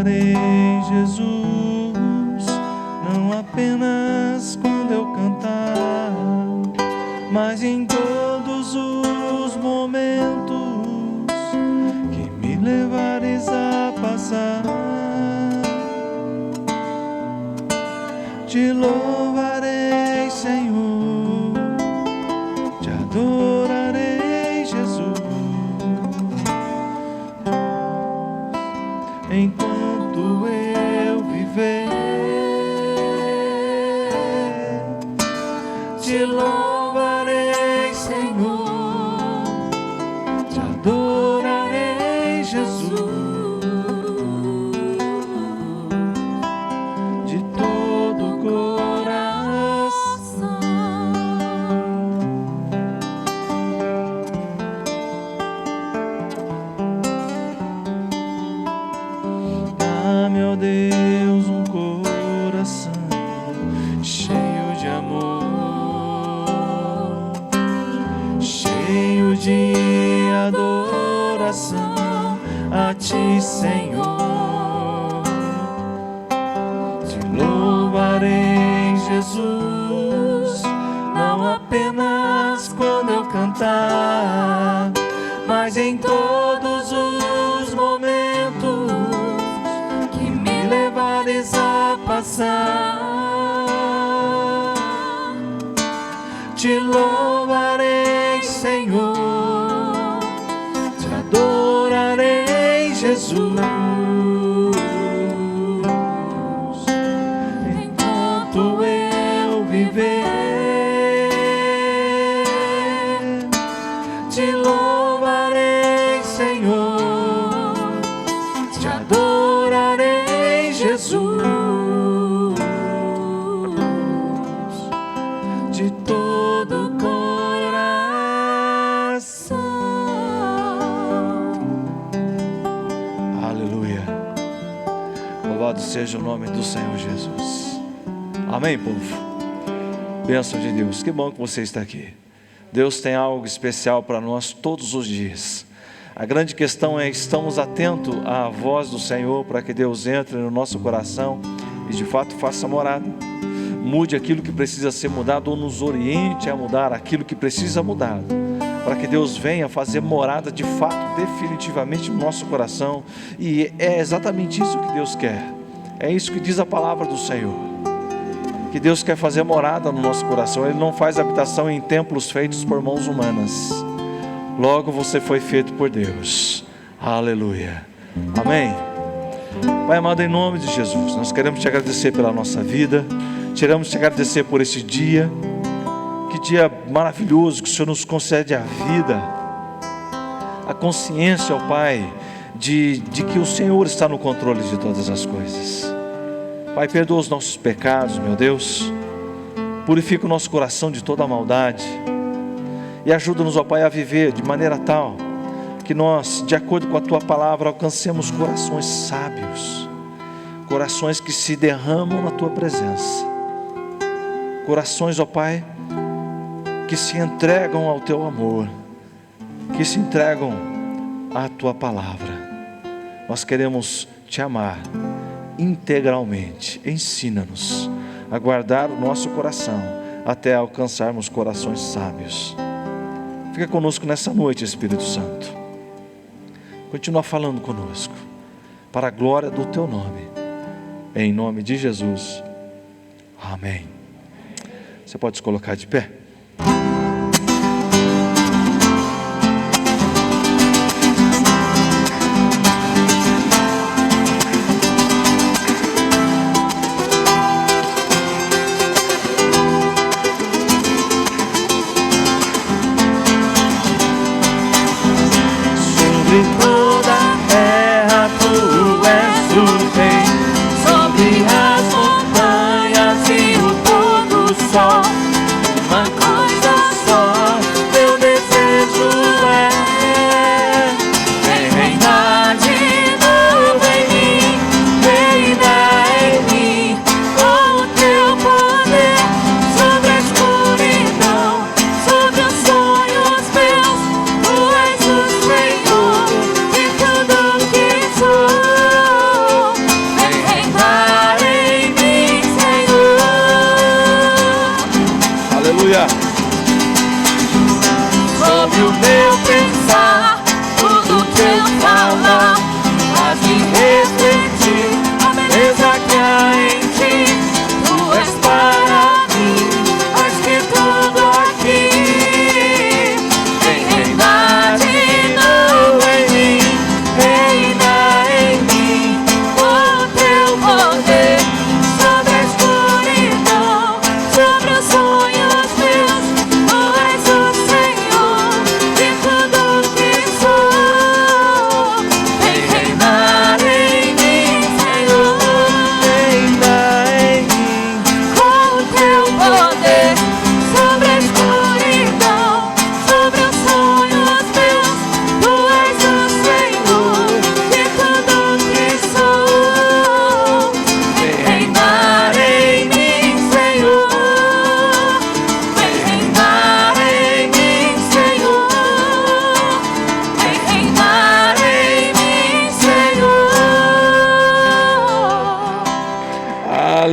louvarei Jesus, não apenas quando eu cantar, mas em todos os momentos que me levares a passar. Te louvarei, Senhor, te adorarei, Jesus, enquanto eu viver. Te louvarei, Senhor, te adorarei, Jesus, de todo o coração. Dá-me, ó Deus, um coração cheio de amor, cheio de adoração a Ti, Senhor. Te louvarei, Jesus, não apenas quando eu cantar, mas em todos os momentos que me levares a passar. Te louvarei, Senhor, te adorarei, Jesus, enquanto eu viver. Te louvarei, Senhor, te adorarei, Jesus, de todo o coração. Aleluia. Louvado seja o nome do Senhor Jesus. Amém, povo. Bênção de Deus. Que bom que você está aqui. Deus tem algo especial para nós todos os dias. A grande questão é: estamos atentos à voz do Senhor para que Deus entre no nosso coração e de fato faça morada. Mude aquilo que precisa ser mudado, ou nos oriente a mudar aquilo que precisa mudar, para que Deus venha fazer morada de fato, definitivamente no nosso coração. E é exatamente isso que Deus quer. É isso que diz a palavra do Senhor, que Deus quer fazer morada no nosso coração. Ele não faz habitação em templos feitos por mãos humanas. Logo você foi feito por Deus. Aleluia. Amém. Pai amado, em nome de Jesus, nós queremos te agradecer pela nossa vida. Queremos te agradecer por esse dia. Que dia maravilhoso que o Senhor nos concede a vida, a consciência, ó Pai, de que o Senhor está no controle de todas as coisas. Pai, perdoa os nossos pecados, meu Deus. Purifica o nosso coração de toda a maldade. E ajuda-nos, ó Pai, a viver de maneira tal que nós, de acordo com a Tua palavra, alcancemos corações sábios, corações que se derramam na Tua presença, corações, ó Pai, que se entregam ao Teu amor, que se entregam à Tua palavra. Nós queremos Te amar integralmente. Ensina-nos a guardar o nosso coração até alcançarmos corações sábios. Fica conosco nessa noite, Espírito Santo. Continua falando conosco, para a glória do Teu nome, em nome de Jesus. Amém. Você pode se colocar de pé? Sobre toda a terra Tu és o Rei, sobre as montanhas e o pôr do sol, uma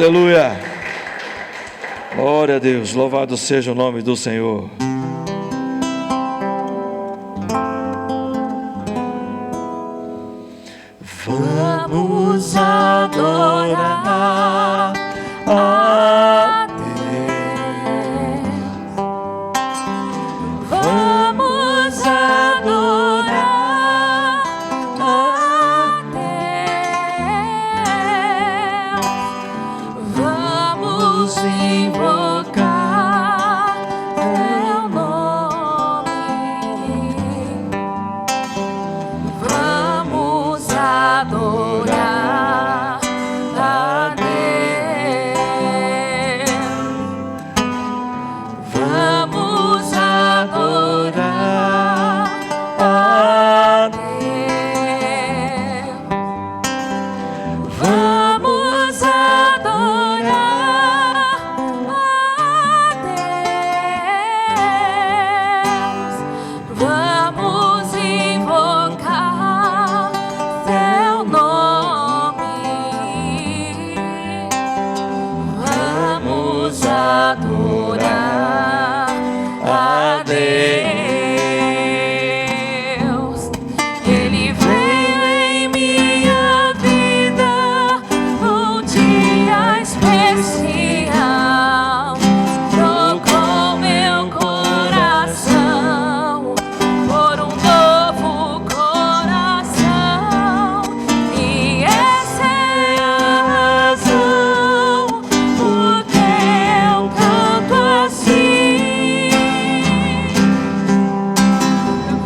Aleluia. Glória a Deus. Louvado seja o nome do Senhor. Vamos adorar a Deus. Vamos adorar a Deus. Vamos invocar teu nome. Vamos adorar a Deus. Vamos adorar a Deus. Vamos adorar a Deus. Vamos invocar teu nome. Vamos adorar a Deus. Ele veio em minha vida num dia especial. Tocou meu coração por um novo coração. E essa é a razão por que eu canto assim.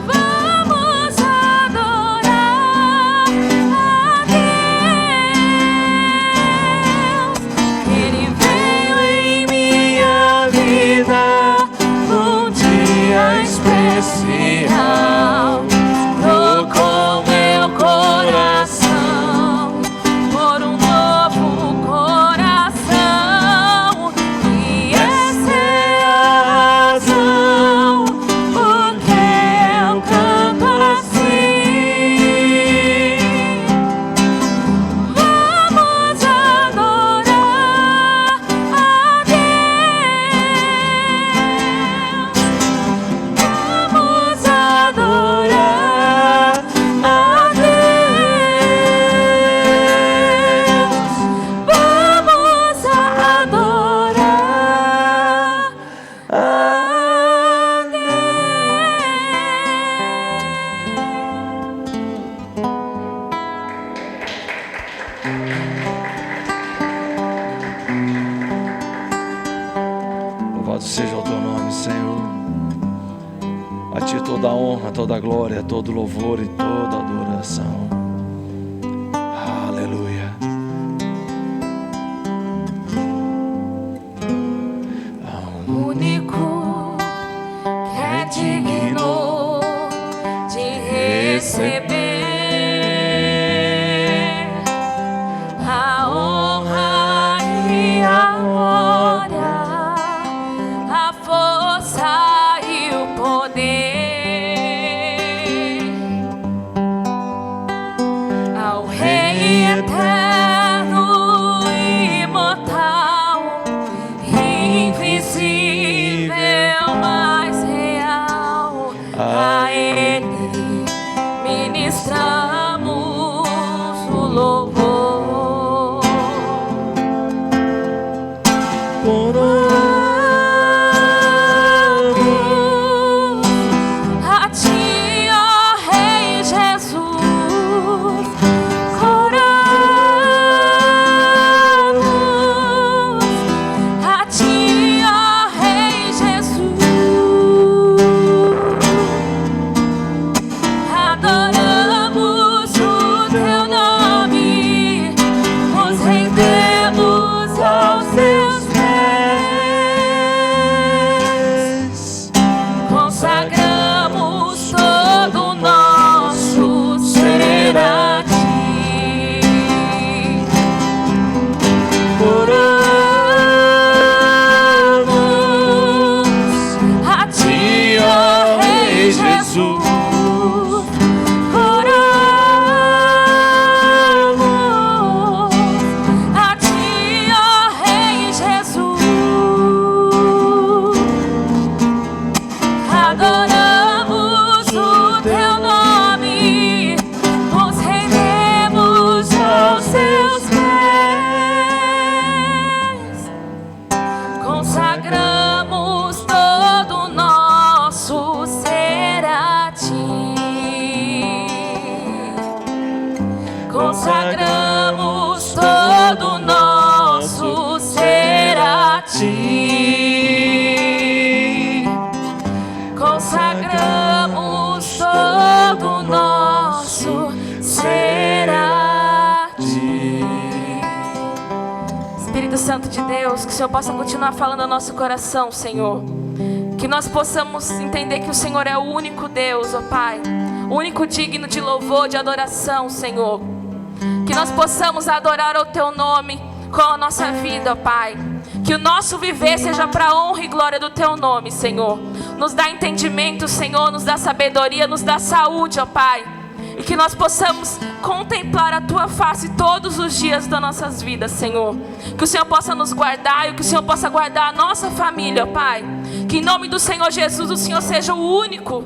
Vamos adorar a Deus. Ele veio em minha vida num dia especial. Tocou meu coração por um novo coração. E essa é a razão por que eu canto assim. Vamos adorar a Deus. Vamos adorar a Deus. Vamos adorar a Louvado seja o teu nome, Senhor. A ti toda a honra, toda a glória, todo louvor e toda adoração. Aleluia. O único que é digno de receber a honra e a glória, a força e o poder. Espírito Santo de Deus, que o Senhor possa continuar falando ao nosso coração, Senhor. Que nós possamos entender que o Senhor é o único Deus, ó Pai, o único digno de louvor, de adoração, Senhor. Que nós possamos adorar o Teu nome com a nossa vida, ó Pai. Que o nosso viver seja para a honra e glória do Teu nome, Senhor. Nos dá entendimento, Senhor, nos dá sabedoria, nos dá saúde, ó Pai. E que nós possamos contemplar a Tua face todos os dias das nossas vidas, Senhor. Que o Senhor possa nos guardar e que o Senhor possa guardar a nossa família, ó Pai. Que em nome do Senhor Jesus o Senhor seja o único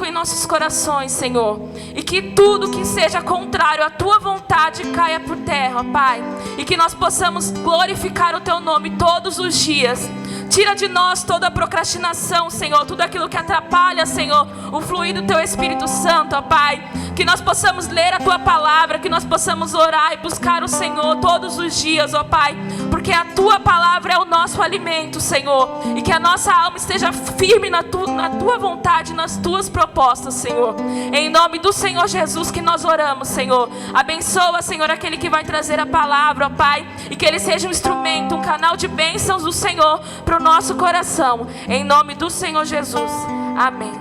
em nossos corações, Senhor. E que tudo que seja contrário à Tua vontade caia por terra, ó Pai. E que nós possamos glorificar o Teu nome todos os dias. Tira de nós toda a procrastinação, Senhor, tudo aquilo que atrapalha, Senhor, o fluir do Teu Espírito Santo, ó Pai. Que nós possamos ler a Tua palavra, que nós possamos orar e buscar o Senhor todos os dias, ó Pai. Porque a Tua palavra é o nosso alimento, Senhor. E que a nossa alma esteja firme na Tua vontade, nas Tuas propostas, Senhor. Em nome do Senhor Jesus que nós oramos, Senhor. Abençoa, Senhor, aquele que vai trazer a palavra, ó Pai. E que ele seja um instrumento, um canal de bênçãos do Senhor para o nosso coração. Em nome do Senhor Jesus. Amém.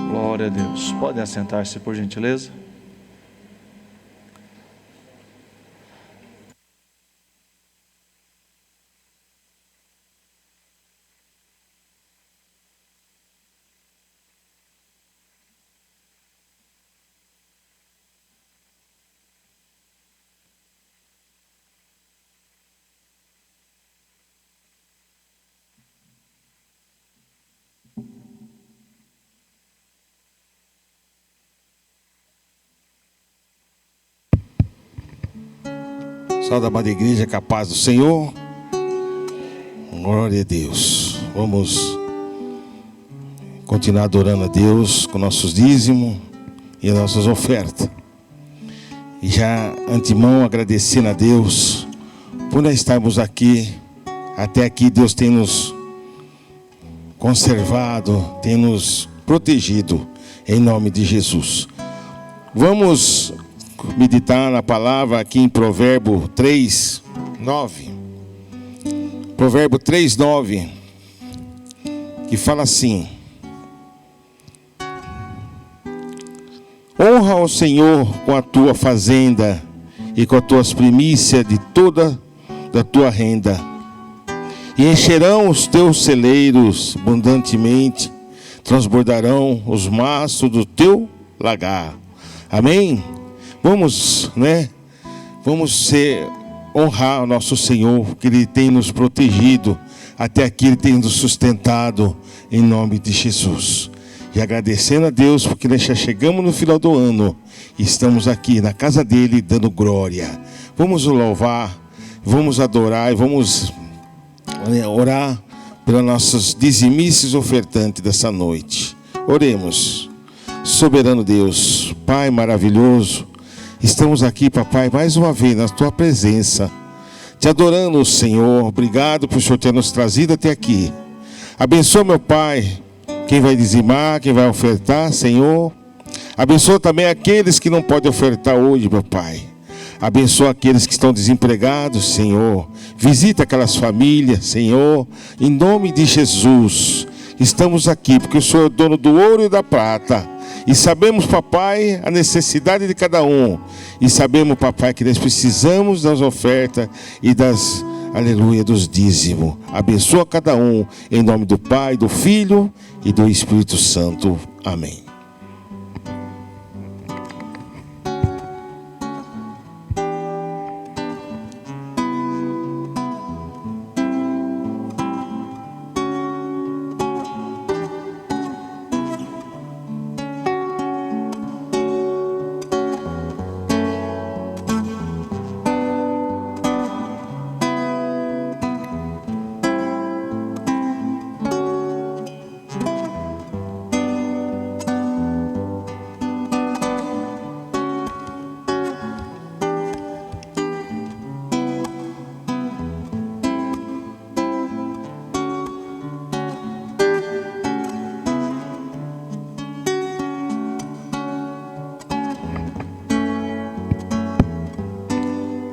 Glória a Deus. Podem assentar-se, por gentileza. Salve, amada igreja, com a paz do Senhor. Glória a Deus. Vamos continuar adorando a Deus com nossos dízimos e as nossas ofertas. E já antemão agradecendo a Deus por nós estarmos aqui. Até aqui Deus tem nos conservado, tem nos protegido, em nome de Jesus. Vamos meditar na palavra aqui em Provérbio 3:9. Provérbio 3:9, que fala assim: honra ao Senhor com a tua fazenda e com as tuas primícias de toda da tua renda, e encherão os teus celeiros abundantemente, transbordarão os mastros do teu lagar. Amém? Vamos honrar o nosso Senhor, que Ele tem nos protegido, até aqui Ele tem nos sustentado, em nome de Jesus. E agradecendo a Deus, porque nós já chegamos no final do ano, e estamos aqui na casa dEle, dando glória. Vamos o louvar, vamos adorar, e vamos orar pelos nossos dizimistas ofertantes dessa noite. Oremos. Soberano Deus, Pai maravilhoso, estamos aqui, papai, mais uma vez na tua presença, te adorando, Senhor. Obrigado por o Senhor ter nos trazido até aqui. Abençoa, meu Pai, quem vai dizimar, quem vai ofertar, Senhor. Abençoa também aqueles que não podem ofertar hoje, meu Pai. Abençoa aqueles que estão desempregados, Senhor. Visita aquelas famílias, Senhor, em nome de Jesus. Estamos aqui porque o Senhor é o dono do ouro e da prata. E sabemos, papai, a necessidade de cada um. E sabemos, papai, que nós precisamos das ofertas e das, aleluia, dos dízimos. Abençoa cada um, em nome do Pai, do Filho e do Espírito Santo. Amém.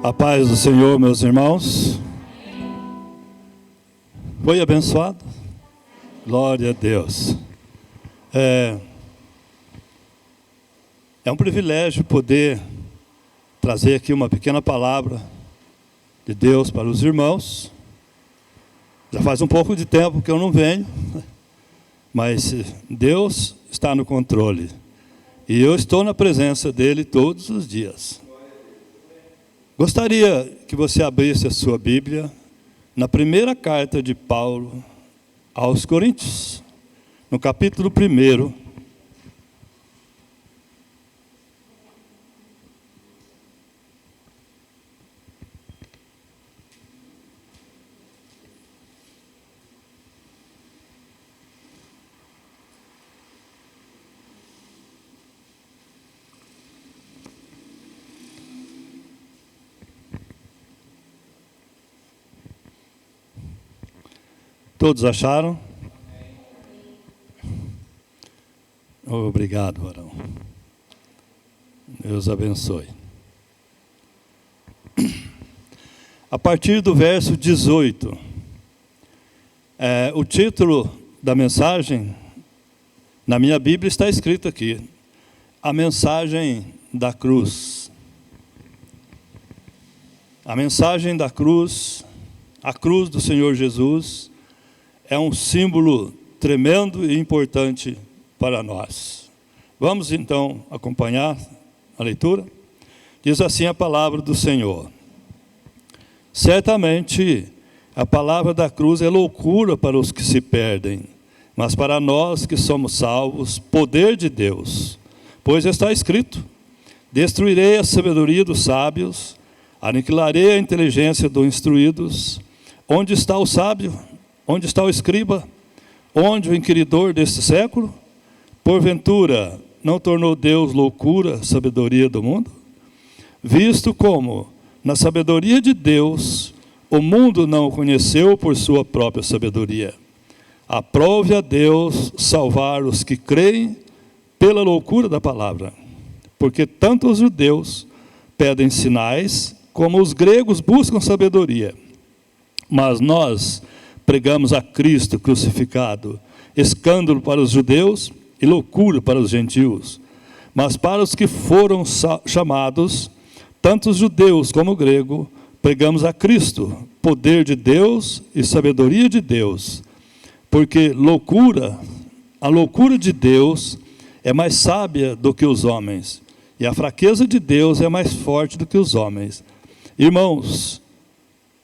A paz do Senhor, meus irmãos. Foi abençoado? Glória a Deus. É um privilégio poder trazer aqui uma pequena palavra de Deus para os irmãos. Já faz um pouco de tempo que eu não venho, mas Deus está no controle. E eu estou na presença dele todos os dias. Gostaria que você abrisse a sua Bíblia na primeira carta de Paulo aos Coríntios, no capítulo 1. Todos acharam? Obrigado, varão. Deus abençoe. A partir do verso 18, o título da mensagem, na minha Bíblia está escrito aqui, a mensagem da cruz. A mensagem da cruz, a cruz do Senhor Jesus, é um símbolo tremendo e importante para nós. Vamos então acompanhar a leitura? Diz assim a palavra do Senhor. Certamente a palavra da cruz é loucura para os que se perdem, mas para nós que somos salvos, poder de Deus. Pois está escrito: destruirei a sabedoria dos sábios, aniquilarei a inteligência dos instruídos. Onde está o sábio? Onde está o escriba? Onde o inquiridor deste século? Porventura, não tornou Deus loucura a sabedoria do mundo? Visto como, na sabedoria de Deus, o mundo não o conheceu por sua própria sabedoria. Aprove a Deus salvar os que creem pela loucura da palavra. Porque tanto os judeus pedem sinais, como os gregos buscam sabedoria. Mas nós pregamos a Cristo crucificado, escândalo para os judeus e loucura para os gentios. Mas para os que foram chamados, tanto os judeus como o grego, pregamos a Cristo, poder de Deus e sabedoria de Deus. Porque a loucura de Deus é mais sábia do que os homens, e a fraqueza de Deus é mais forte do que os homens. Irmãos,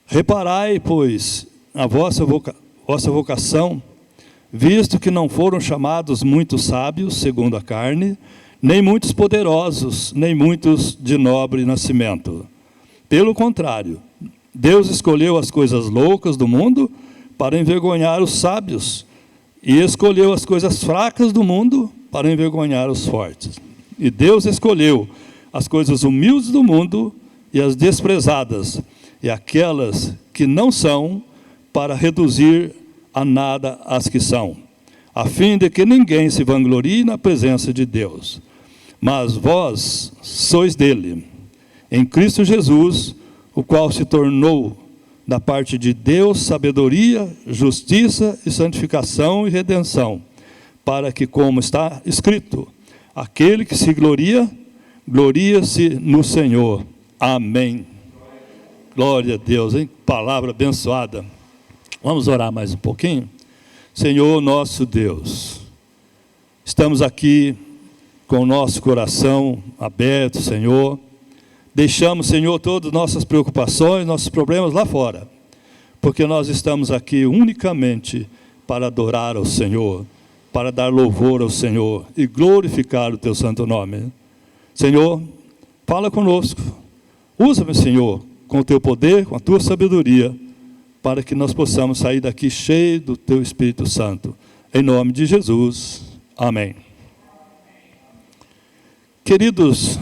reparai, pois, a vossa vocação, visto que não foram chamados muitos sábios, segundo a carne, nem muitos poderosos, nem muitos de nobre nascimento. Pelo contrário, Deus escolheu as coisas loucas do mundo para envergonhar os sábios, e escolheu as coisas fracas do mundo para envergonhar os fortes. E Deus escolheu as coisas humildes do mundo e as desprezadas, e aquelas que não são, para reduzir a nada as que são, a fim de que ninguém se vanglorie na presença de Deus. Mas vós sois dele, em Cristo Jesus, o qual se tornou da parte de Deus sabedoria, justiça e santificação e redenção, para que, como está escrito, aquele que se gloria, gloria-se no Senhor. Amém. Glória a Deus, hein? Palavra abençoada. Vamos orar mais um pouquinho? Senhor nosso Deus, estamos aqui com o nosso coração aberto, Senhor. Deixamos, Senhor, todas as nossas preocupações, nossos problemas lá fora, porque nós estamos aqui unicamente para adorar ao Senhor, para dar louvor ao Senhor e glorificar o Teu santo nome. Senhor, fala conosco, usa-me, Senhor, com o Teu poder, com a Tua sabedoria, para que nós possamos sair daqui cheio do Teu Espírito Santo. Em nome de Jesus. Amém. Queridos,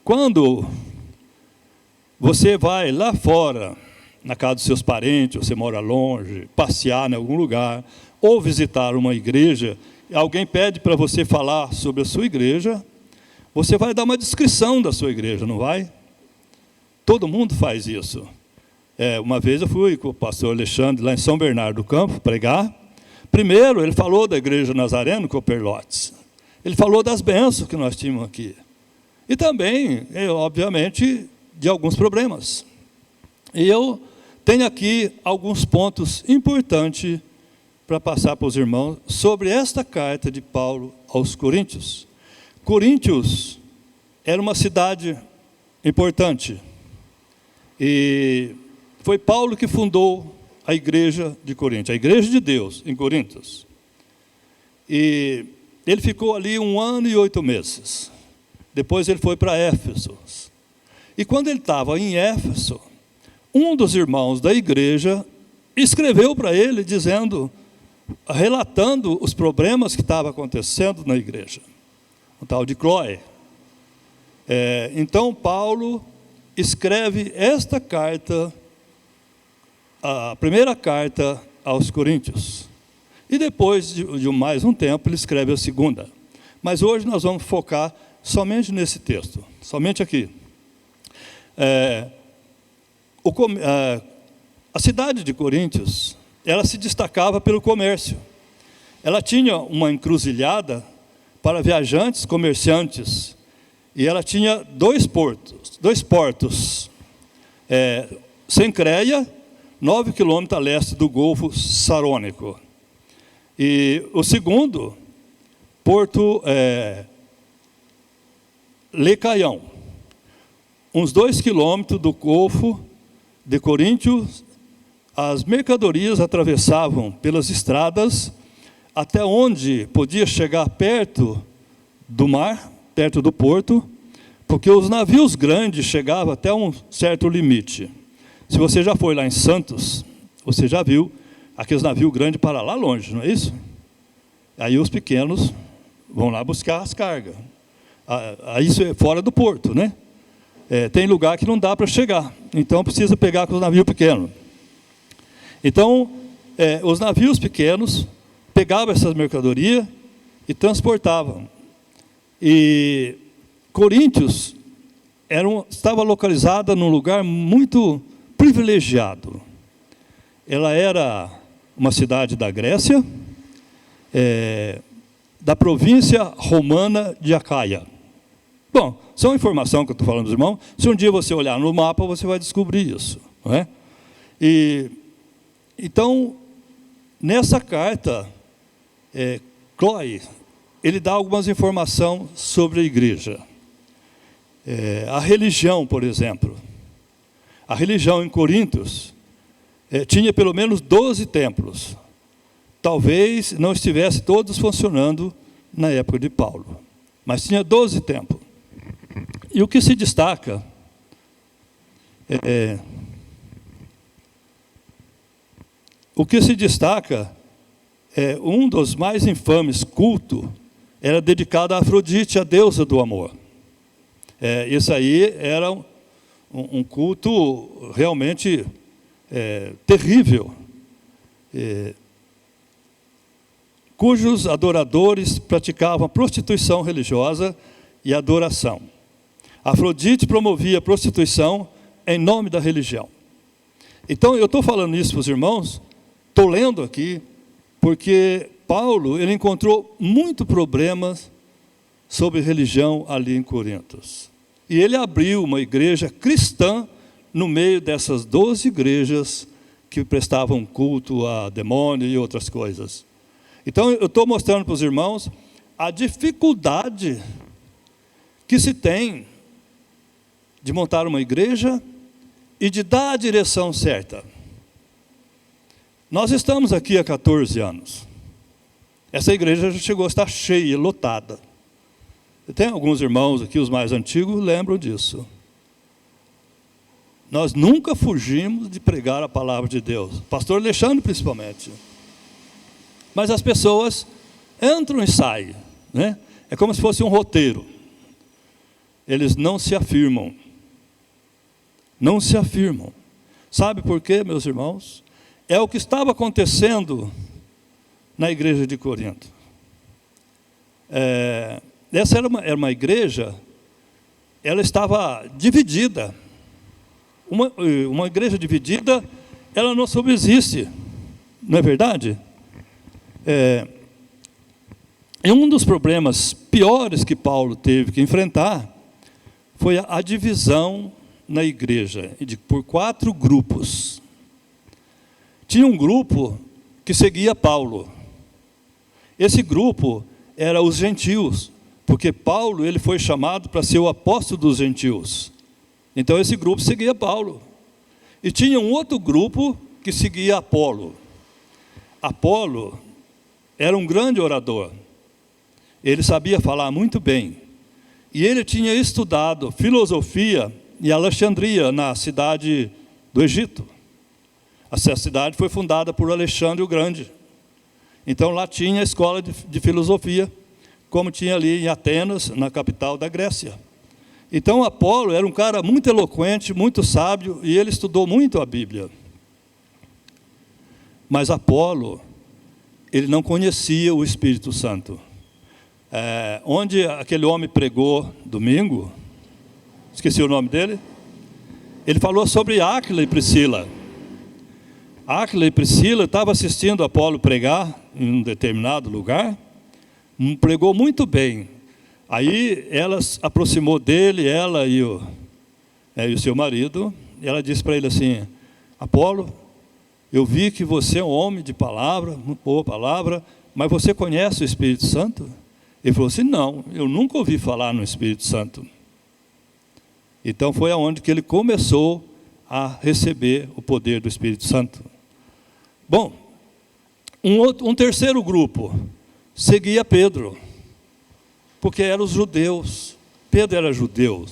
quando você vai lá fora, na casa dos seus parentes, você mora longe, passear em algum lugar, ou visitar uma igreja, alguém pede para você falar sobre a sua igreja, você vai dar uma descrição da sua igreja, não vai? Todo mundo faz isso. Uma vez eu fui com o pastor Alexandre, lá em São Bernardo do Campo, pregar. Primeiro, ele falou da igreja Nazareno Copperlotes. Ele falou das bênçãos que nós tínhamos aqui. E também, obviamente, de alguns problemas. E eu tenho aqui alguns pontos importantes para passar para os irmãos sobre esta carta de Paulo aos Coríntios. Coríntios era uma cidade importante. E foi Paulo que fundou a igreja de Corinto, a igreja de Deus em Coríntios. E ele ficou ali 1 ano e 8 meses. Depois ele foi para Éfeso. E quando ele estava em Éfeso, um dos irmãos da igreja escreveu para ele dizendo, relatando os problemas que estavam acontecendo na igreja. O tal de Cloé. Então Paulo escreve esta carta, a primeira carta aos Coríntios. E depois de mais um tempo, ele escreve a segunda. Mas hoje nós vamos focar somente nesse texto, somente aqui. A cidade de Coríntios, ela se destacava pelo comércio. Ela tinha uma encruzilhada para viajantes, comerciantes, e ela tinha dois portos, Cencreia, 9 quilômetros a leste do Golfo Sarônico. E o segundo, Porto Lecaião, uns 2 quilômetros do Golfo de Coríntios. As mercadorias atravessavam pelas estradas até onde podia chegar perto do mar, perto do porto, porque os navios grandes chegavam até um certo limite. Se você já foi lá em Santos, você já viu aqueles navios grandes para lá longe, não é isso? Aí os pequenos vão lá buscar as cargas. Isso é fora do porto, né? Tem lugar que não dá para chegar, então precisa pegar com os navios pequenos. Então, os navios pequenos pegavam essas mercadorias e transportavam. E Coríntios estava localizada num lugar muito privilegiado. Ela era uma cidade da Grécia, da província romana de Acaia. Bom, isso é uma informação que eu estou falando, dos irmãos. Se um dia você olhar no mapa, você vai descobrir isso, não é? Então, nessa carta, Cloé, ele dá algumas informações sobre a igreja. A religião, por exemplo. A religião em Coríntios tinha pelo menos 12 templos. Talvez não estivesse todos funcionando na época de Paulo, mas tinha 12 templos. E o que se destaca um dos mais infames cultos era dedicado a Afrodite, a deusa do amor. Isso aí era um culto realmente terrível, cujos adoradores praticavam prostituição religiosa e adoração. Afrodite promovia a prostituição em nome da religião. Então, eu estou falando isso para os irmãos, estou lendo aqui, porque Paulo ele encontrou muitos problemas sobre religião ali em Coríntios. E ele abriu uma igreja cristã no meio dessas 12 igrejas que prestavam culto a demônio e outras coisas. Então, eu estou mostrando para os irmãos a dificuldade que se tem de montar uma igreja e de dar a direção certa. Nós estamos aqui há 14 anos. Essa igreja já chegou a estar cheia, lotada. Tem alguns irmãos aqui, os mais antigos, lembram disso. Nós nunca fugimos de pregar a palavra de Deus. Pastor Alexandre, principalmente. Mas as pessoas entram e saem, né? É como se fosse um roteiro. Eles não se afirmam. Não se afirmam. Sabe por quê, meus irmãos? É o que estava acontecendo na igreja de Corinto. essa era uma igreja, ela estava dividida. Uma igreja dividida, ela não subsiste, não é verdade? E um dos problemas piores que Paulo teve que enfrentar foi a divisão na igreja, por 4 grupos. Tinha um grupo que seguia Paulo. Esse grupo era os gentios, porque Paulo ele foi chamado para ser o apóstolo dos gentios. Então esse grupo seguia Paulo. E tinha um outro grupo que seguia Apolo. Apolo era um grande orador. Ele sabia falar muito bem. E ele tinha estudado filosofia em Alexandria, na cidade do Egito. Essa cidade foi fundada por Alexandre o Grande. Então lá tinha a escola de filosofia, como tinha ali em Atenas, na capital da Grécia. Então Apolo era um cara muito eloquente, muito sábio, e ele estudou muito a Bíblia. Mas Apolo, ele não conhecia o Espírito Santo. Onde aquele homem pregou domingo, esqueci o nome dele, ele falou sobre Áquila e Priscila. Áquila e Priscila estavam assistindo Apolo pregar em um determinado lugar, pregou muito bem. Aí ela se aproximou dele, ela e o seu marido, e ela disse para ele assim: Apolo, eu vi que você é um homem de palavra, muito boa palavra, mas você conhece o Espírito Santo? Ele falou assim: não, eu nunca ouvi falar no Espírito Santo. Então foi aonde que ele começou a receber o poder do Espírito Santo. Bom, um terceiro grupo seguia Pedro, porque eram os judeus. Pedro era judeu.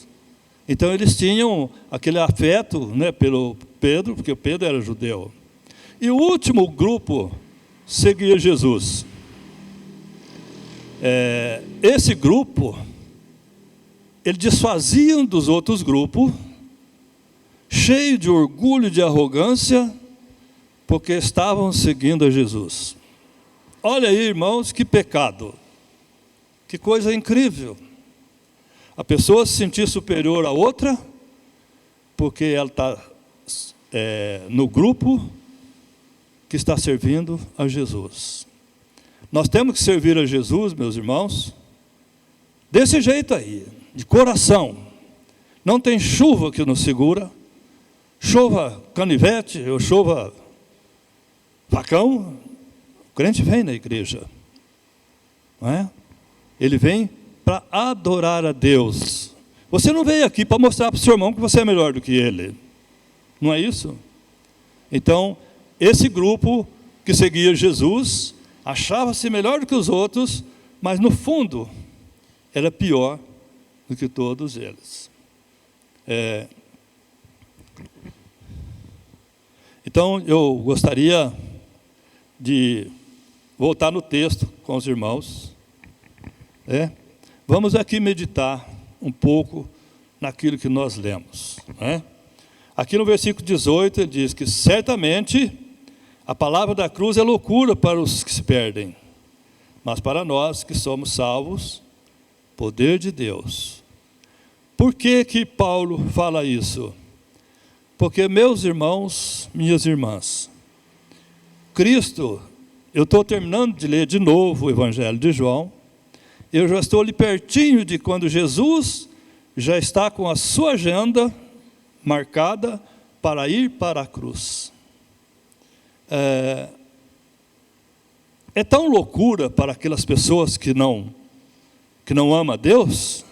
Então eles tinham aquele afeto, né, pelo Pedro, porque Pedro era judeu. E o último grupo seguia Jesus. Esse grupo, eles desfaziam dos outros grupos, cheio de orgulho e de arrogância, porque estavam seguindo a Jesus. Olha aí, irmãos, que pecado, que coisa incrível. A pessoa se sentir superior a outra, porque ela está no grupo que está servindo a Jesus. Nós temos que servir a Jesus, meus irmãos, desse jeito aí, de coração. Não tem chuva que nos segura, chova canivete, ou chova facão, o crente vem na igreja, não é? Ele vem para adorar a Deus. Você não veio aqui para mostrar para o seu irmão que você é melhor do que ele, não é isso? Então, esse grupo que seguia Jesus achava-se melhor do que os outros, mas no fundo era pior do que todos eles. Então eu gostaria de voltar no texto com os irmãos. Vamos aqui meditar um pouco naquilo que nós lemos. Aqui no versículo 18 ele diz que certamente a palavra da cruz é loucura para os que se perdem, mas para nós que somos salvos, poder de Deus. Por que que Paulo fala isso? Porque, meus irmãos, minhas irmãs, Cristo, eu estou terminando de ler de novo o Evangelho de João, eu já estou ali pertinho de quando Jesus já está com a sua agenda marcada para ir para a cruz. É tão loucura para aquelas pessoas que não amam a Deus,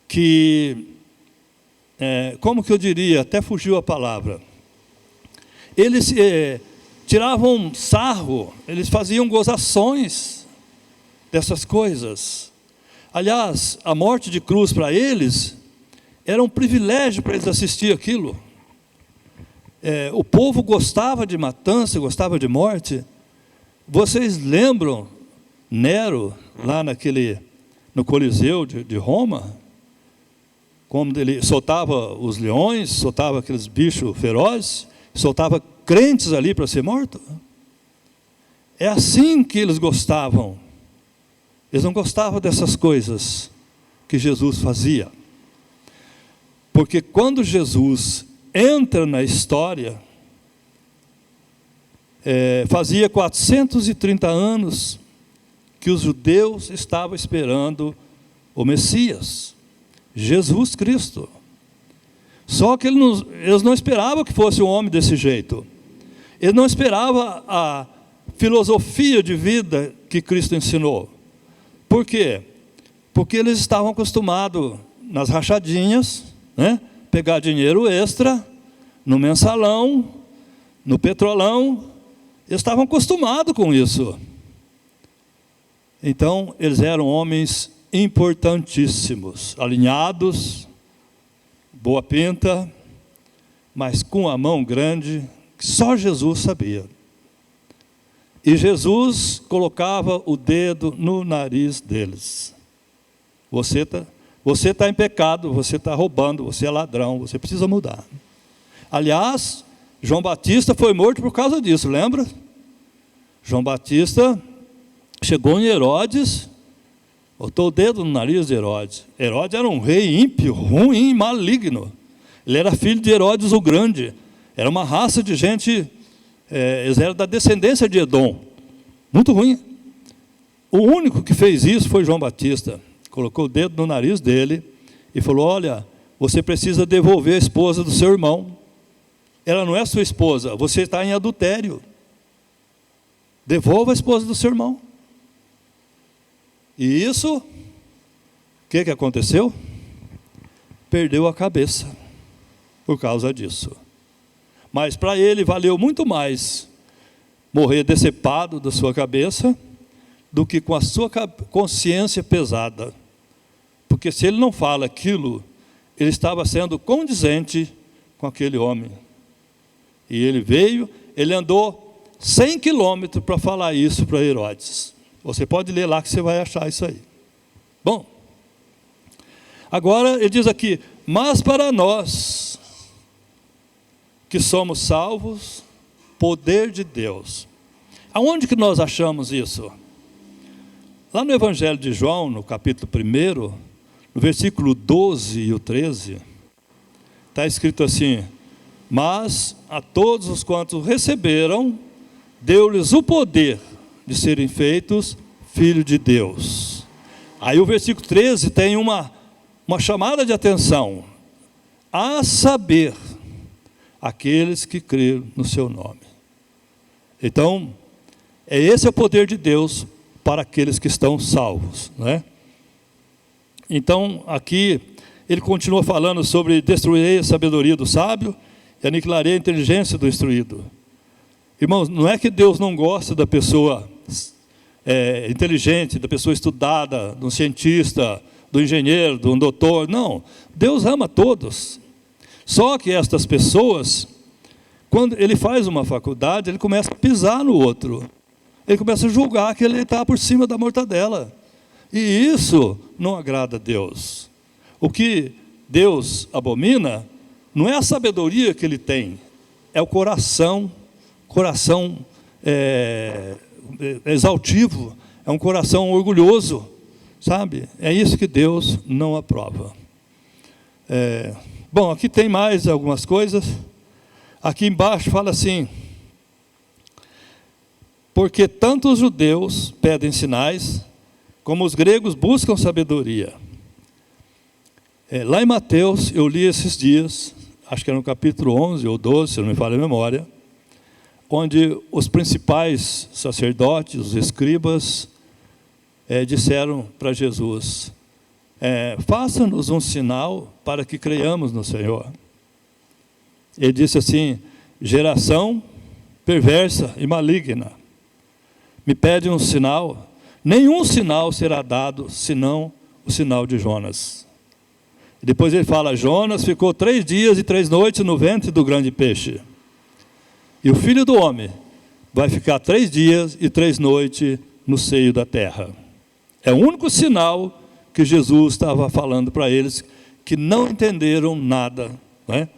que, como que eu diria, até fugiu a palavra, eles tiravam sarro, eles faziam gozações dessas coisas. Aliás, a morte de cruz para eles era um privilégio para eles assistir aquilo. O povo gostava de matança, gostava de morte. Vocês lembram Nero, lá no Coliseu de Roma? Como ele soltava os leões, soltava aqueles bichos ferozes, soltava crentes ali para ser morto? É assim que eles gostavam Eles não gostavam dessas coisas que Jesus fazia. Porque quando Jesus entra na história, fazia 430 anos que os judeus estavam esperando o Messias, Jesus Cristo. Só que eles não esperavam que fosse um homem desse jeito. Eles não esperavam a filosofia de vida que Cristo ensinou. Por quê? Porque eles estavam acostumados nas rachadinhas, né? Pegar dinheiro extra, no mensalão, no petrolão. Eles estavam acostumados com isso. Então, eles eram homens importantíssimos, alinhados, boa pinta, mas com a mão grande, que só Jesus sabia. E Jesus colocava o dedo no nariz deles. Você está em pecado, você está roubando, você é ladrão, você precisa mudar. Aliás, João Batista foi morto por causa disso, lembra? João Batista chegou em Herodes, botou o dedo no nariz de Herodes. Herodes era um rei ímpio, ruim, maligno. Ele era filho de Herodes o Grande. Era uma raça de gente, eles eram da descendência de Edom. Muito ruim. O único que fez isso foi João Batista. Colocou o dedo no nariz dele e falou: olha, você precisa devolver a esposa do seu irmão. Ela não é sua esposa, você está em adultério. Devolva a esposa do seu irmão. E isso, o que aconteceu? Perdeu a cabeça por causa disso. Mas para ele valeu muito mais morrer decepado da sua cabeça do que com a sua consciência pesada. Porque se ele não fala aquilo, ele estava sendo condizente com aquele homem. E ele veio, ele andou 100 quilômetros para falar isso para Herodes. Você pode ler lá que você vai achar isso aí. Bom, agora ele diz aqui: mas para nós que somos salvos, poder de Deus. Aonde que nós achamos isso? Lá no Evangelho de João, no capítulo 1, no versículo 12 e o 13, está escrito assim: mas a todos os quantos receberam, deu-lhes o poder de serem feitos filhos de Deus. Aí o versículo 13 tem uma chamada de atenção: a saber, aqueles que creram no seu nome. Então, esse é o poder de Deus para aqueles que estão salvos, né? Então, aqui, ele continua falando sobre: destruirei a sabedoria do sábio e aniquilarei a inteligência do instruído. Irmãos, não é que Deus não gosta da pessoa inteligente, da pessoa estudada, do cientista, do engenheiro, do doutor. Não, Deus ama todos. Só que estas pessoas, quando ele faz uma faculdade, ele começa a pisar no outro. Ele começa a julgar que ele está por cima da mortadela. E isso não agrada a Deus. O que Deus abomina não é a sabedoria que ele tem, é o coração exaltivo, é um coração orgulhoso, sabe? É isso que Deus não aprova. Bom, aqui tem mais algumas coisas. Aqui embaixo fala assim: porque tanto os judeus pedem sinais, como os gregos buscam sabedoria. Lá em Mateus, eu li esses dias, acho que era no capítulo 11 ou 12, se não me falha a memória, onde os principais sacerdotes, os escribas, disseram para Jesus: faça-nos um sinal para que creiamos no Senhor. Ele disse assim: geração perversa e maligna, me pede um sinal, nenhum sinal será dado, senão o sinal de Jonas. E depois ele fala: Jonas ficou 3 dias e 3 noites no ventre do grande peixe. E o Filho do Homem vai ficar 3 dias e 3 noites no seio da terra. É o único sinal que Jesus estava falando para eles, que não entenderam nada, né?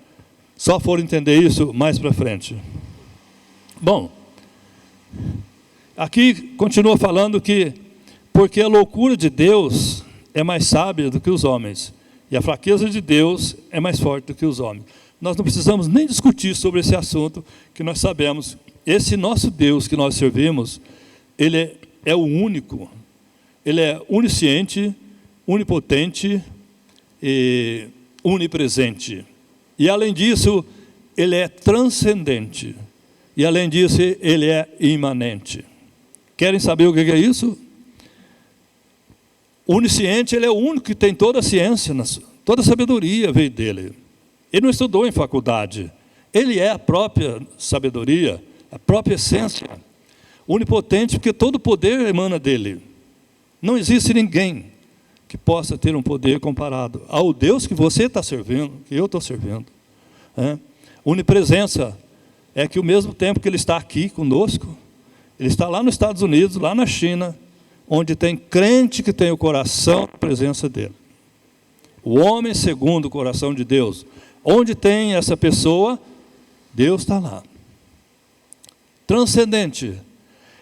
Só foram entender isso mais para frente. Bom, aqui continua falando que porque a loucura de Deus é mais sábia do que os homens, e a fraqueza de Deus é mais forte do que os homens. Nós não precisamos nem discutir sobre esse assunto, que nós sabemos, esse nosso Deus que nós servimos, Ele é o único, Ele é onisciente, onipotente e onipresente. E além disso, Ele é transcendente. E além disso, Ele é imanente. Querem saber o que é isso? O onisciente, Ele é o único que tem toda a ciência, toda a sabedoria veio dEle. Ele não estudou em faculdade. Ele é a própria sabedoria, a própria essência. Onipotente, porque todo poder emana dEle. Não existe ninguém que possa ter um poder comparado ao Deus que você está servindo, que eu estou servindo. Onipresença é que ao mesmo tempo que Ele está aqui conosco, Ele está lá nos Estados Unidos, lá na China, onde tem crente que tem o coração na presença dEle. O homem segundo o coração de Deus. Onde tem essa pessoa, Deus está lá. Transcendente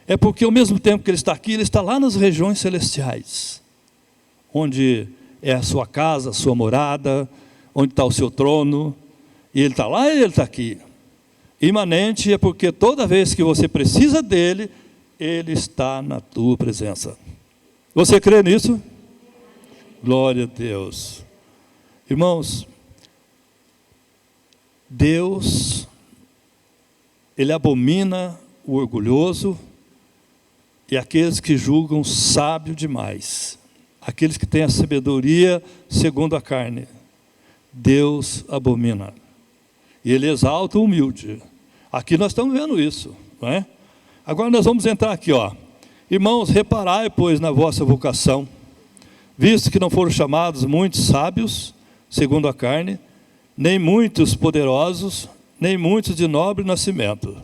é porque ao mesmo tempo que Ele está aqui, Ele está lá nas regiões celestiais, onde é a sua casa, a sua morada, onde está o seu trono, e Ele está lá e Ele está aqui. Imanente é porque toda vez que você precisa dEle, Ele está na tua presença. Você crê nisso? Glória a Deus. Irmãos, Deus, Ele abomina o orgulhoso e aqueles que julgam sábio demais. Aqueles que têm a sabedoria segundo a carne. Deus abomina. E Ele exalta o humilde. Aqui nós estamos vendo isso, não é? Agora nós vamos entrar aqui, ó. Irmãos, reparai, pois, na vossa vocação, visto que não foram chamados muitos sábios, segundo a carne, nem muitos poderosos, nem muitos de nobre nascimento.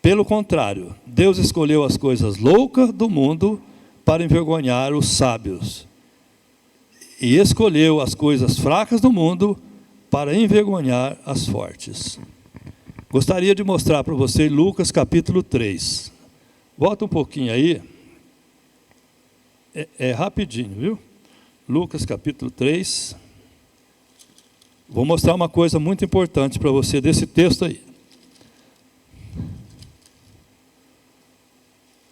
Pelo contrário, Deus escolheu as coisas loucas do mundo para envergonhar os sábios. E escolheu as coisas fracas do mundo para envergonhar as fortes. Gostaria de mostrar para você Lucas capítulo 3. Volta um pouquinho aí. É rapidinho, viu? Lucas capítulo 3. Vou mostrar uma coisa muito importante para você desse texto aí.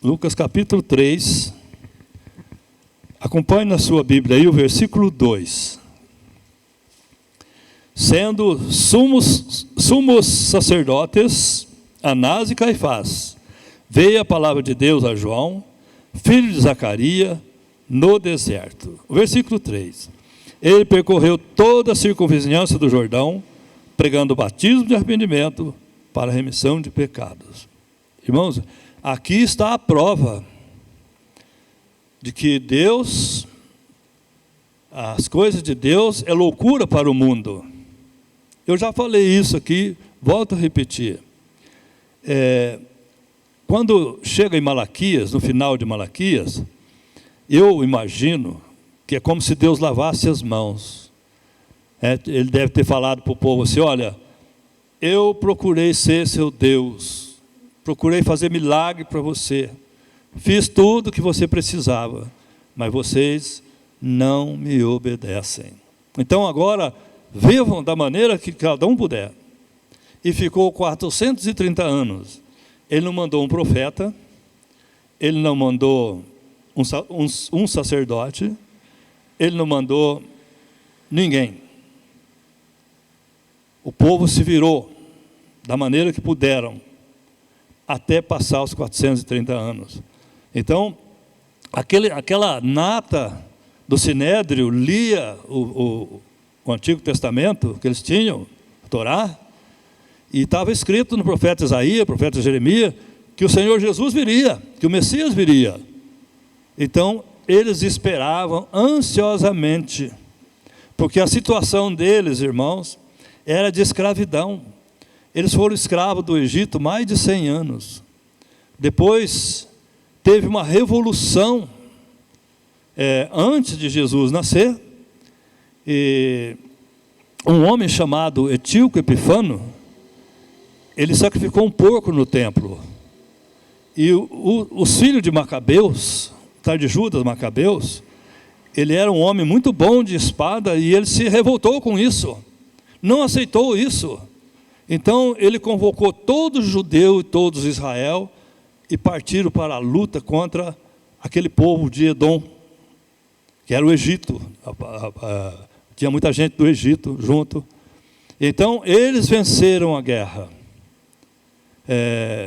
Lucas capítulo 3. Acompanhe na sua Bíblia aí o versículo 2. Sendo sumos sacerdotes, Anás e Caifás, veio a palavra de Deus a João, filho de Zacarias, no deserto. Versículo 3. Ele percorreu toda a circunvizinhança do Jordão, pregando o batismo de arrependimento para a remissão de pecados. Irmãos, aqui está a prova de que Deus, as coisas de Deus é loucura para o mundo. Eu já falei isso aqui, volto a repetir. Quando chega em Malaquias, no final de Malaquias, eu imagino que é como se Deus lavasse as mãos. Ele deve ter falado para o povo assim, olha, eu procurei ser seu Deus, procurei fazer milagre para você, fiz tudo o que você precisava, mas vocês não me obedecem. Então agora, vivam da maneira que cada um puder. E ficou 430 anos. Ele não mandou um profeta, ele não mandou um sacerdote, ele não mandou ninguém. O povo se virou da maneira que puderam, até passar os 430 anos. Então, aquela nata do Sinédrio lia o Antigo Testamento que eles tinham, a Torá, e estava escrito no profeta Isaías, profeta Jeremias, que o Senhor Jesus viria, que o Messias viria. Então, eles esperavam ansiosamente, porque a situação deles, irmãos, era de escravidão. Eles foram escravos do Egito mais de 100 anos. Depois, teve uma revolução, antes de Jesus nascer, e um homem chamado Etíoco Epifano, ele sacrificou um porco no templo. E os filhos de Macabeus, de Judas Macabeus, ele era um homem muito bom de espada e ele se revoltou com isso, não aceitou isso. Então ele convocou todos os judeus e todos os Israel e partiram para a luta contra aquele povo de Edom, que era o Egito. Tinha muita gente do Egito junto. Então eles venceram a guerra.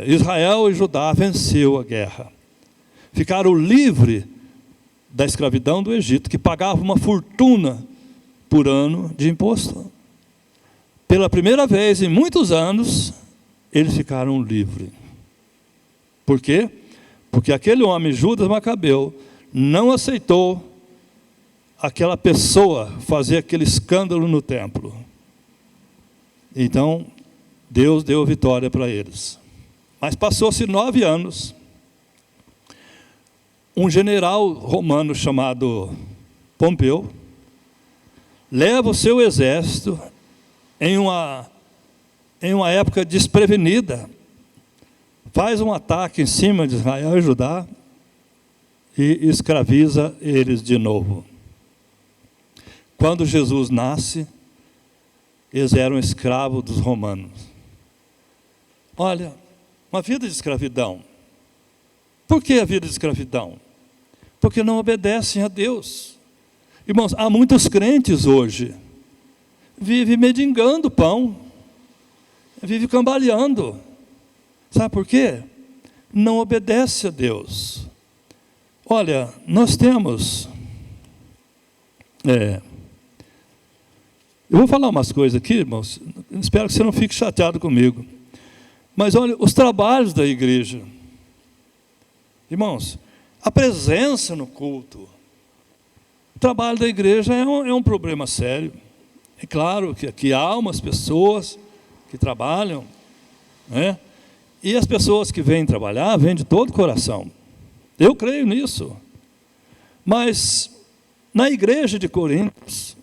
Israel e Judá venceu a guerra. Ficaram livres da escravidão do Egito, que pagava uma fortuna por ano de imposto. Pela primeira vez em muitos anos, eles ficaram livres. Por quê? Porque aquele homem, Judas Macabeu, não aceitou aquela pessoa fazer aquele escândalo no templo. Então, Deus deu vitória para eles. Mas passou-se 9 anos. Um general romano chamado Pompeu leva o seu exército em uma época desprevenida, faz um ataque em cima de Israel e Judá e escraviza eles de novo. Quando Jesus nasce, eles eram escravos dos romanos. Olha, uma vida de escravidão. Por que a vida de escravidão? Porque não obedecem a Deus. Irmãos, há muitos crentes hoje, vivem mendigando pão, vivem cambaleando. Sabe por quê? Não obedece a Deus. Olha, nós temos... Eu vou falar umas coisas aqui, irmãos, espero que você não fique chateado comigo. Mas olha, os trabalhos da igreja. Irmãos, a presença no culto. O trabalho da igreja é um problema sério. É claro que aqui há umas pessoas que trabalham, né? E as pessoas que vêm trabalhar, vêm de todo o coração. Eu creio nisso. Mas, na igreja de Coríntios,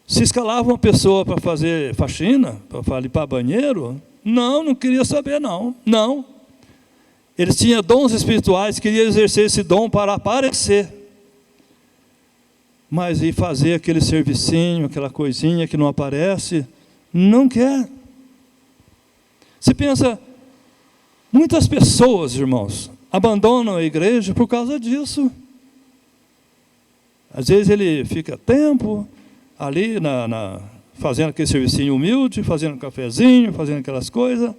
se escalava uma pessoa para fazer faxina, para limpar banheiro, não queria saber, não. Eles tinham dons espirituais, queriam exercer esse dom para aparecer. Mas ir fazer aquele servicinho, aquela coisinha que não aparece, não quer. Você pensa, muitas pessoas, irmãos, abandonam a igreja por causa disso. Às vezes ele fica tempo ali fazendo aquele servicinho humilde, fazendo um cafezinho, fazendo aquelas coisas.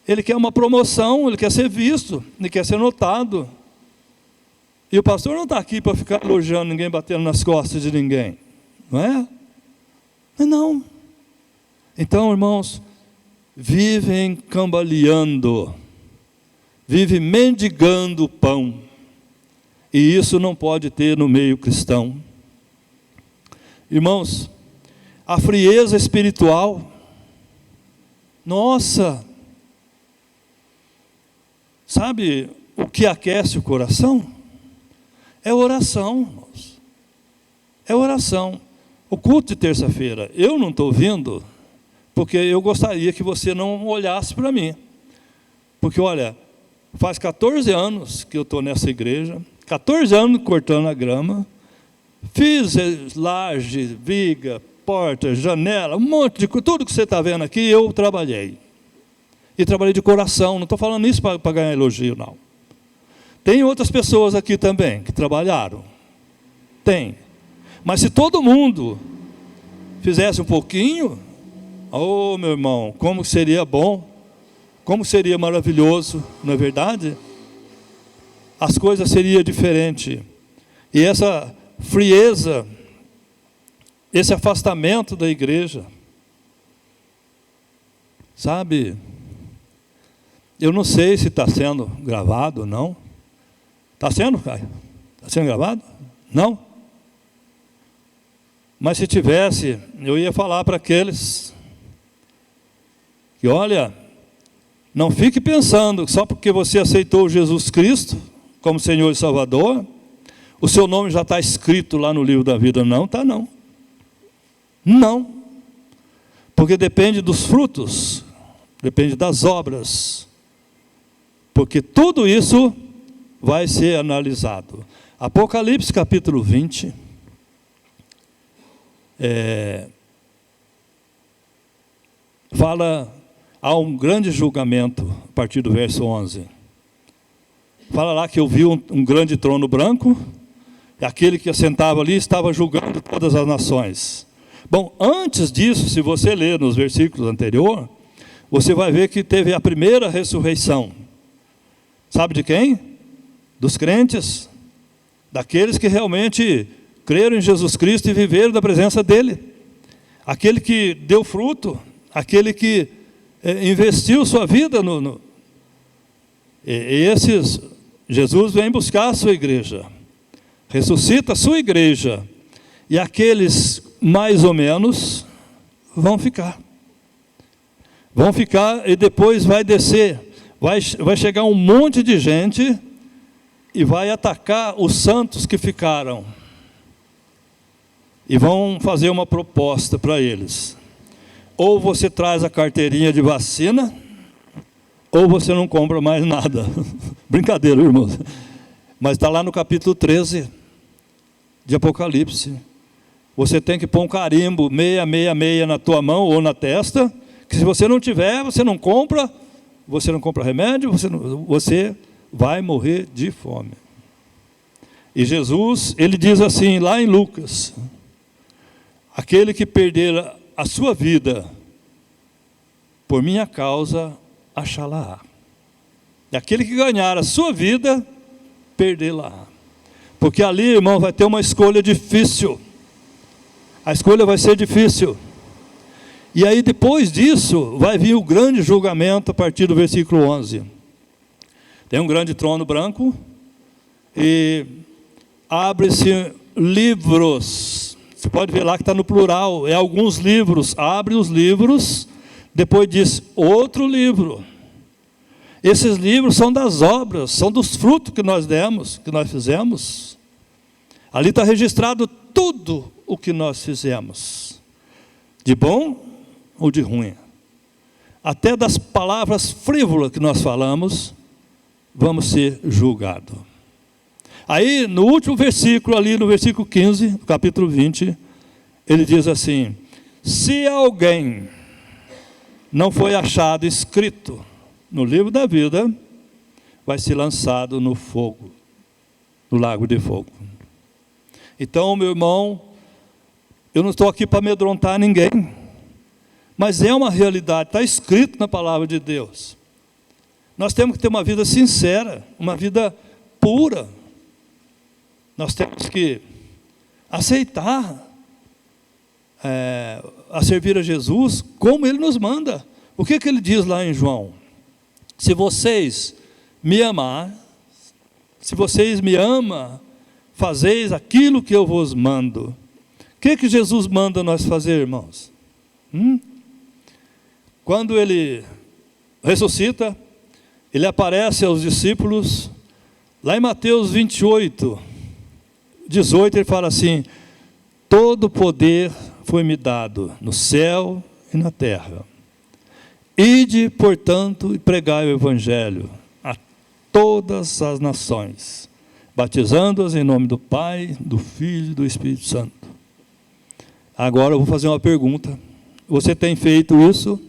Ele quer uma promoção, ele quer ser visto, ele quer ser notado. E o pastor não está aqui para ficar elogiando ninguém, batendo nas costas de ninguém. Não é? Não. Então, irmãos, vivem cambaleando, vivem mendigando o pão. E isso não pode ter no meio cristão. Irmãos, a frieza espiritual, nossa, sabe o que aquece o coração? É oração, irmãos. É oração. O culto de terça-feira, eu não estou vindo, porque eu gostaria que você não olhasse para mim. Porque, olha, faz 14 anos que eu estou nessa igreja, 14 anos cortando a grama, fiz laje, viga, porta, janela, um monte de coisa, tudo que você está vendo aqui, eu trabalhei. E trabalhei de coração, não estou falando isso para ganhar elogio, não. Tem outras pessoas aqui também que trabalharam. Tem. Mas se todo mundo fizesse um pouquinho, oh, meu irmão, como seria bom, como seria maravilhoso, não é verdade? As coisas seriam diferentes. E essa frieza, esse afastamento da igreja, sabe? Eu não sei se está sendo gravado ou não. Está sendo, Caio? Está sendo gravado? Não? Mas se tivesse, eu ia falar para aqueles que, olha, não fique pensando que só porque você aceitou Jesus Cristo como Senhor e Salvador, o seu nome já está escrito lá no livro da vida. Não está, não. Não. Porque depende dos frutos, depende das obras. Porque tudo isso vai ser analisado. Apocalipse capítulo 20, há um grande julgamento, a partir do verso 11. Fala lá que eu vi um grande trono branco, e aquele que assentava ali estava julgando todas as nações. Bom, antes disso, se você ler nos versículos anteriores, você vai ver que teve a primeira ressurreição. Sabe de quem? Dos crentes, daqueles que realmente creram em Jesus Cristo e viveram da presença dEle. Aquele que deu fruto, aquele que investiu sua vida Jesus vem buscar a sua igreja, ressuscita a sua igreja, e aqueles mais ou menos vão ficar e depois vai descer, vai chegar um monte de gente e vai atacar os santos que ficaram, e vão fazer uma proposta para eles: ou você traz a carteirinha de vacina, ou você não compra mais nada. Brincadeira, irmãos. Mas está lá no capítulo 13 de Apocalipse. Você tem que pôr um carimbo 666 na tua mão ou na testa, que se você não tiver, você não compra remédio, você vai morrer de fome. E Jesus, ele diz assim, lá em Lucas: aquele que perder a sua vida por minha causa, achá-la. E aquele que ganhar a sua vida, perdê-la. Porque ali, irmão, vai ter uma escolha difícil. A escolha vai ser difícil. E aí, depois disso, vai vir o grande julgamento a partir do versículo 11. Tem um grande trono branco e abre-se livros. Você pode ver lá que está no plural, é alguns livros. Abre os livros, depois diz outro livro. Esses livros são das obras, são dos frutos que nós demos, que nós fizemos. Ali está registrado tudo o que nós fizemos, de bom ou de ruim. Até das palavras frívolas que nós falamos, vamos ser julgados. Aí, no último versículo, ali no versículo 15, do capítulo 20, ele diz assim: se alguém não foi achado escrito no livro da vida, vai ser lançado no fogo, no lago de fogo. Então, meu irmão, eu não estou aqui para amedrontar ninguém, mas é uma realidade, está escrito na palavra de Deus. Nós temos que ter uma vida sincera, uma vida pura. Nós temos que aceitar a servir a Jesus como Ele nos manda. O que Ele diz lá em João? Se vocês me amar, se vocês me amam, fazeis aquilo que eu vos mando. O que Jesus manda nós fazer, irmãos? Quando Ele ressuscita, Ele aparece aos discípulos, lá em Mateus 28, 18, Ele fala assim: todo poder foi-me dado no céu e na terra. Ide, portanto, e pregai o Evangelho a todas as nações, batizando-as em nome do Pai, do Filho e do Espírito Santo. Agora eu vou fazer uma pergunta. Você tem feito isso?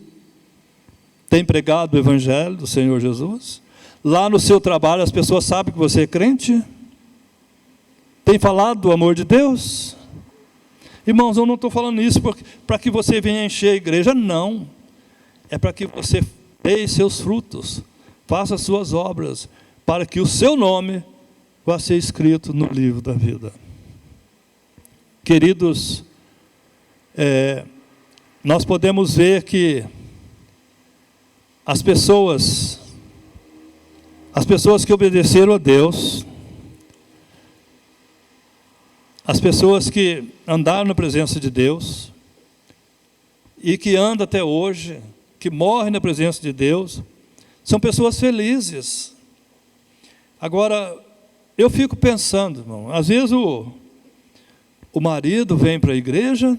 Tem pregado o Evangelho do Senhor Jesus? Lá no seu trabalho as pessoas sabem que você é crente? Tem falado do amor de Deus? Irmãos, eu não estou falando isso para que você venha encher a igreja, não. É para que você dê seus frutos, faça suas obras, para que o seu nome vá ser escrito no livro da vida. Queridos, nós podemos ver que as pessoas que obedeceram a Deus, as pessoas que andaram na presença de Deus, e que andam até hoje, que morrem na presença de Deus, são pessoas felizes. Agora, eu fico pensando, irmão, às vezes o marido vem para a igreja,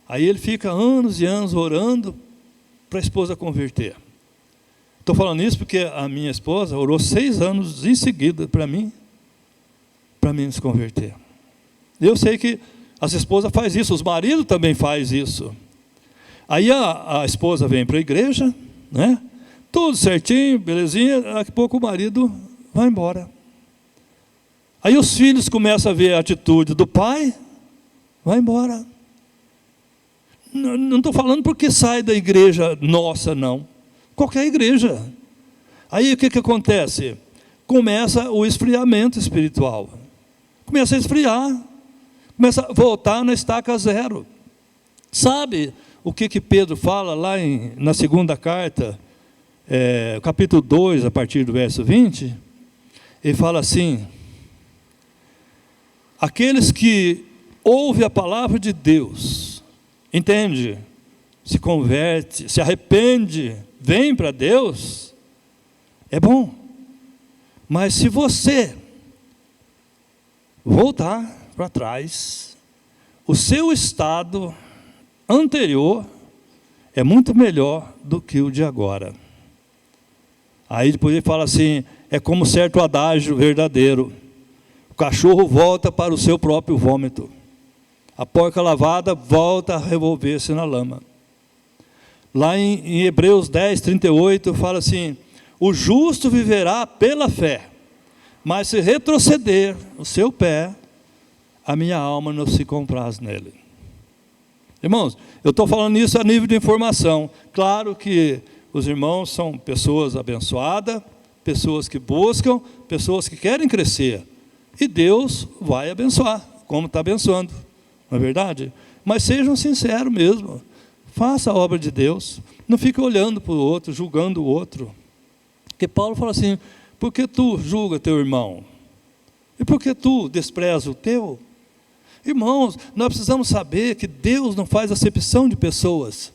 aí ele fica anos e anos orando para a esposa converter. Estou falando isso porque a minha esposa orou 6 anos em seguida para mim se converter. Eu sei que as esposas fazem isso, os maridos também fazem isso. Aí a esposa vem para a igreja, né? Tudo certinho, belezinha, daqui a pouco o marido vai embora. Aí os filhos começam a ver a atitude do pai, vai embora. Não estou falando porque sai da igreja nossa, não. Qualquer igreja. Aí o que acontece? Começa o esfriamento espiritual. Começa a esfriar. Começa a voltar na estaca zero. Sabe o que Pedro fala lá na segunda carta, capítulo 2, a partir do verso 20? Ele fala assim: aqueles que ouvem a palavra de Deus, entende? Se converte, se arrepende, vem para Deus, é bom. Mas se você voltar para trás, o seu estado anterior é muito melhor do que o de agora. Aí depois ele fala assim: é como certo adágio verdadeiro, o cachorro volta para o seu próprio vômito, a porca lavada volta a revolver-se na lama. Lá em Hebreus 10, 38, fala assim: o justo viverá pela fé, mas se retroceder o seu pé, a minha alma não se compraz nele. Irmãos, eu estou falando isso a nível de informação. Claro que os irmãos são pessoas abençoadas, pessoas que buscam, pessoas que querem crescer. E Deus vai abençoar, como está abençoando, não é verdade? Mas sejam sinceros mesmo. Faça a obra de Deus. Não fique olhando para o outro, julgando o outro. Porque Paulo fala assim: por que tu julga teu irmão? E por que tu despreza o teu? Irmãos, nós precisamos saber que Deus não faz acepção de pessoas.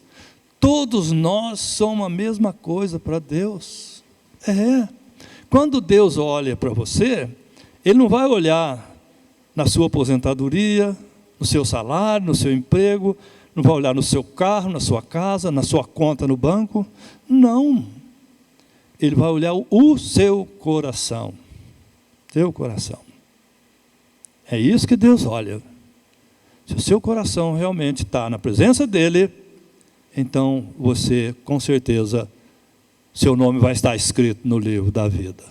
Todos nós somos a mesma coisa para Deus. Quando Deus olha para você, Ele não vai olhar na sua aposentadoria, no seu salário, no seu emprego, não vai olhar no seu carro, na sua casa, na sua conta no banco. Não. Ele vai olhar o seu coração. Seu coração. É isso que Deus olha. Se o seu coração realmente está na presença dEle, então você, com certeza, seu nome vai estar escrito no livro da vida.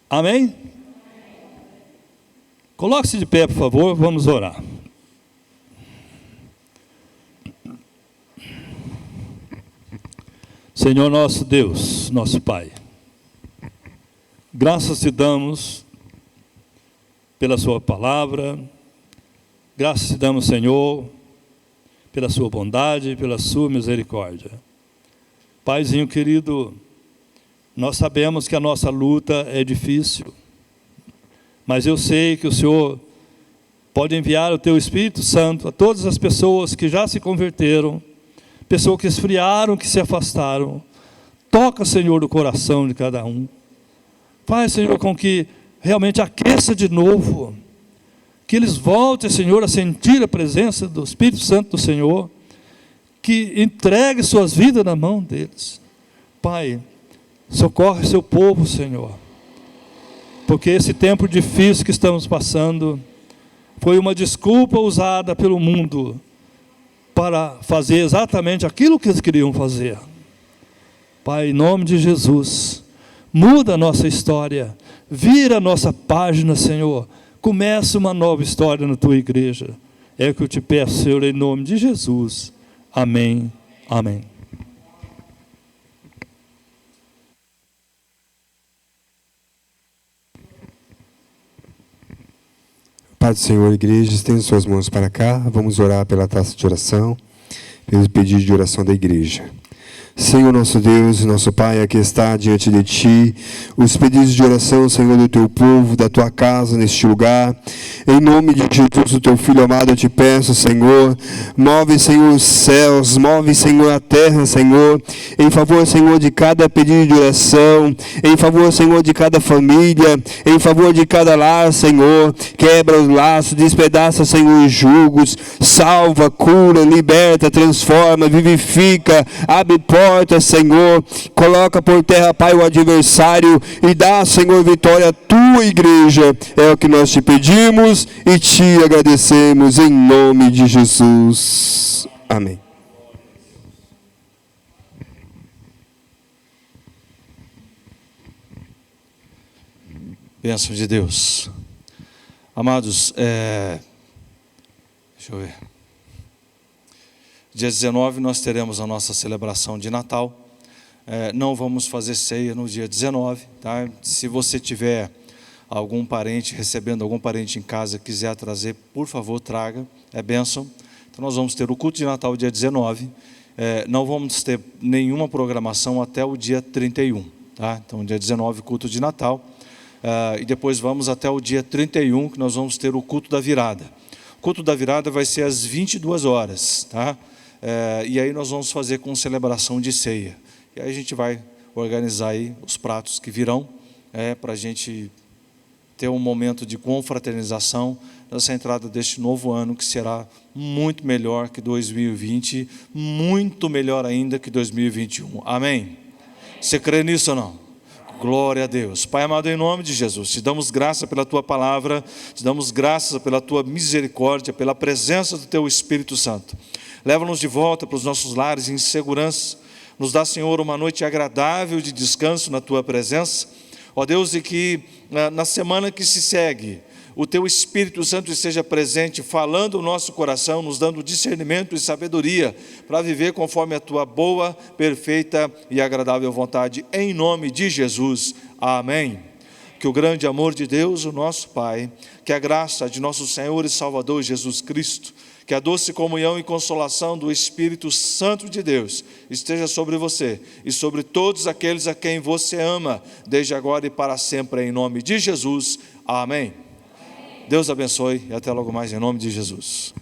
Amém? Coloque-se de pé, por favor, vamos orar. Senhor nosso Deus, nosso Pai, graças te damos pela sua palavra, graças te damos, Senhor, pela sua bondade, pela sua misericórdia. Paizinho querido, nós sabemos que a nossa luta é difícil, mas eu sei que o Senhor pode enviar o teu Espírito Santo a todas as pessoas que já se converteram, pessoas que esfriaram, que se afastaram. Toca, Senhor, o coração de cada um. Faz, Senhor, com que realmente aqueça de novo, que eles voltem, Senhor, a sentir a presença do Espírito Santo do Senhor, que entregue suas vidas na mão deles. Pai, socorre seu povo, Senhor, porque esse tempo difícil que estamos passando foi uma desculpa usada pelo mundo para fazer exatamente aquilo que eles queriam fazer. Pai, em nome de Jesus, muda a nossa história, vira a nossa página, Senhor, começa uma nova história na tua igreja. É o que eu te peço, Senhor, em nome de Jesus. Amém. Amém. Pai do Senhor, igreja, estenda suas mãos para cá. Vamos orar pela taça de oração, pelo pedido de oração da igreja. Senhor nosso Deus, nosso Pai, aqui está diante de Ti os pedidos de oração, Senhor, do Teu povo, da Tua casa, neste lugar. Em nome de Jesus, o Teu Filho amado, eu te peço, Senhor, move, Senhor, os céus, move, Senhor, a terra, Senhor, em favor, Senhor, de cada pedido de oração, em favor, Senhor, de cada família, em favor de cada lar, Senhor. Quebra os laços, despedaça, Senhor, os julgos, salva, cura, liberta, transforma, vivifica, abre portas, portas, Senhor. Coloca por terra, Pai, o adversário e dá, Senhor, vitória à tua igreja. É o que nós te pedimos e te agradecemos em nome de Jesus. Amém. Bênção de Deus. Amados, deixa eu ver. Dia 19 nós teremos a nossa celebração de Natal. Não vamos fazer ceia no dia 19, tá? Se você tiver algum parente, recebendo algum parente em casa, quiser trazer, por favor, traga, é bênção. Então nós vamos ter o culto de Natal dia 19, não vamos ter nenhuma programação até o dia 31, tá? Então dia 19, culto de Natal, e depois vamos até o dia 31, que nós vamos ter o culto da virada. O culto da virada vai ser às 22 horas, tá? E aí nós vamos fazer com celebração de ceia. E aí a gente vai organizar aí os pratos que virão, para a gente ter um momento de confraternização nessa entrada deste novo ano, que será muito melhor que 2020, muito melhor ainda que 2021. Amém? Você crê nisso ou não? Glória a Deus. Pai amado, em nome de Jesus, te damos graça pela tua palavra, te damos graça pela tua misericórdia, pela presença do teu Espírito Santo. Leva-nos de volta para os nossos lares em segurança. Nos dá, Senhor, uma noite agradável de descanso na tua presença. Ó Deus, e que na semana que se segue, o teu Espírito Santo esteja presente, falando o nosso coração, nos dando discernimento e sabedoria para viver conforme a tua boa, perfeita e agradável vontade, em nome de Jesus. Amém. Que o grande amor de Deus, o nosso Pai, que a graça de nosso Senhor e Salvador Jesus Cristo, que a doce comunhão e consolação do Espírito Santo de Deus esteja sobre você e sobre todos aqueles a quem você ama, desde agora e para sempre, em nome de Jesus. Amém. Deus abençoe e até logo mais, em nome de Jesus.